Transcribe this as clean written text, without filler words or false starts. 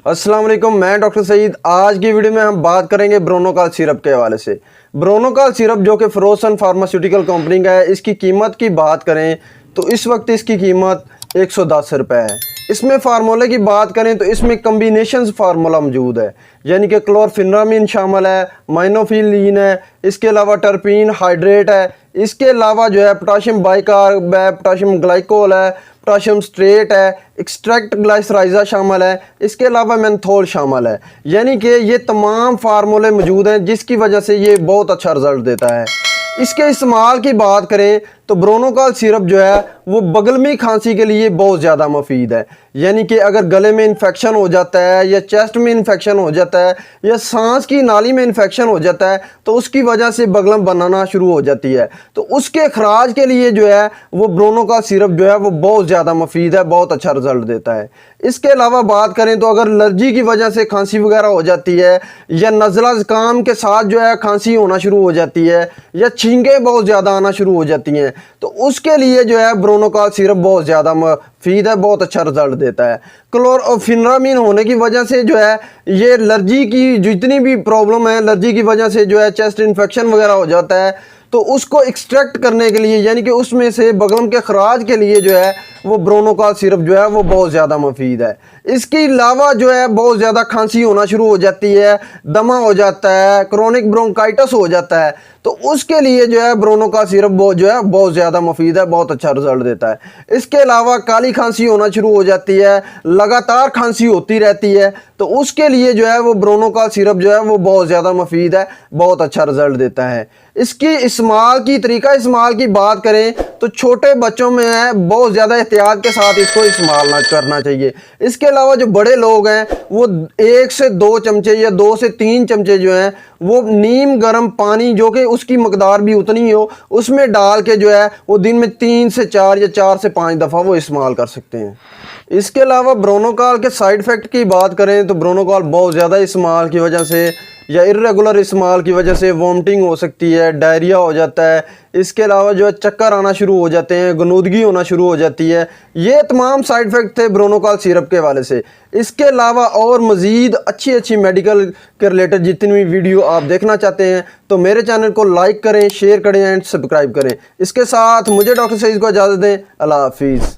अस्सलाम वालेकुम, मैं डॉक्टर सईद। आज की वीडियो में हम बात करेंगे ब्रोनोकाल सिरप के हवाले से। ब्रोनोकाल सिरप जो कि फ्रोसन फार्मास्यूटिकल कंपनी का है, इसकी कीमत की बात करें तो इस वक्त इसकी कीमत 110 रुपये है। इसमें फार्मूले की बात करें तो इसमें कम्बिनेशन फार्मूला मौजूद है, यानी कि क्लोरफिनरामिन शामिल है, माइनोफिलीन है, इसके अलावा टर्पीन हाइड्रेट है, इसके अलावा जो है पोटाशियम बाइकार्ब है, पोटाशियम ग्लाइकोल है, पोटाशियम स्ट्रेट है, एक्सट्रैक्ट ग्लाइसराइजा शामिल है, इसके अलावा मेंथोल शामिल है। यानी कि ये तमाम फार्मूले मौजूद हैं जिसकी वजह से ये बहुत अच्छा रिजल्ट देता है। इसके इस्तेमाल की बात करें तो ब्रोनोकाल सिरप जो है वो बगलमी खांसी के लिए बहुत ज़्यादा मुफीद है। यानी कि अगर गले में इन्फेक्शन हो जाता है या चेस्ट में इन्फेक्शन हो जाता है या सांस की नाली में इन्फेक्शन हो जाता है तो उसकी वजह से बगलम बनाना शुरू हो जाती है, तो उसके खराज के लिए जो है वो ब्रोनोकाल सिरप जो है वो बहुत ज़्यादा मुफीद है, बहुत अच्छा रिजल्ट देता है। इसके अलावा बात करें तो अगर एलर्जी की वजह से खांसी वगैरह हो जाती है या नज़ला ज़ुकाम के साथ जो है खांसी होना शुरू हो जाती है या छींकें बहुत ज़्यादा आना शुरू हो जाती हैं, तो उसके लिए जो है ब्रोनोकाल सिरप बहुत ज़्यादा मुफीद है, बहुत अच्छा रिजल्ट देता है। क्लोरफिनरामिन होने की वजह से जो है ये एलर्जी की जितनी भी प्रॉब्लम है, एलर्जी की वजह से जो है चेस्ट इन्फेक्शन वगैरह हो जाता है, तो उसको एक्सट्रैक्ट करने के लिए यानी कि उसमें से बगलम के खराज के लिए जो है वो ब्रोनोकाल सिरप जो है वो बहुत ज़्यादा मुफीद है। इसके अलावा जो है बहुत ज़्यादा खांसी होना शुरू हो जाती है, दमा हो जाता है, क्रोनिक ब्रोंकाइटिस हो जाता है, तो उसके लिए जो है ब्रोनोकाल सिरप जो है बहुत ज़्यादा मुफीद है, बहुत अच्छा रिजल्ट देता है। इसके अलावा काली खांसी होना शुरू हो जाती है, लगातार खांसी होती रहती है, तो उसके लिए जो है वो ब्रोनोकाल सिरप जो है वो बहुत ज़्यादा मुफीद है, बहुत अच्छा रिजल्ट देता है। इसकी इस्तेमाल की तरीका इस्तेमाल की बात करें तो छोटे बच्चों में है बहुत ज़्यादा एहतियात के साथ इसको इस्तेमाल ना करना चाहिए। इसके अलावा जो बड़े लोग हैं वो 1 से 2 चमचे या 2 से 3 चमचे जो हैं वो नीम गर्म पानी जो कि उसकी मकदार भी उतनी हो उसमें डाल के जो है वो दिन में 3 से 4 या 4 से 5 दफ़ा वो इस्तेमाल कर सकते हैं। इसके अलावा ब्रोनोकाल के साइड इफ़ेक्ट की बात करें तो ब्रोनोकाल बहुत ज़्यादा इस्तेमाल की वजह से या इर्रेगुलर इस्तेमाल की वजह से वॉमिटिंग हो सकती है, डायरिया हो जाता है, इसके अलावा जो है चक्कर आना शुरू हो जाते हैं, गनूदगी होना शुरू हो जाती है। ये तमाम साइड इफ़ेक्ट थे ब्रोनोकाल सिरप के हवाले से। इसके अलावा और मज़ीद अच्छी मेडिकल के रिलेटेड जितनी भी वीडियो आप देखना चाहते हैं तो मेरे चैनल को लाइक करें, शेयर करें एंड सब्सक्राइब करें। इसके साथ मुझे डॉक्टर सईद को इजाज़त दें। अल्लाह हाफिज़।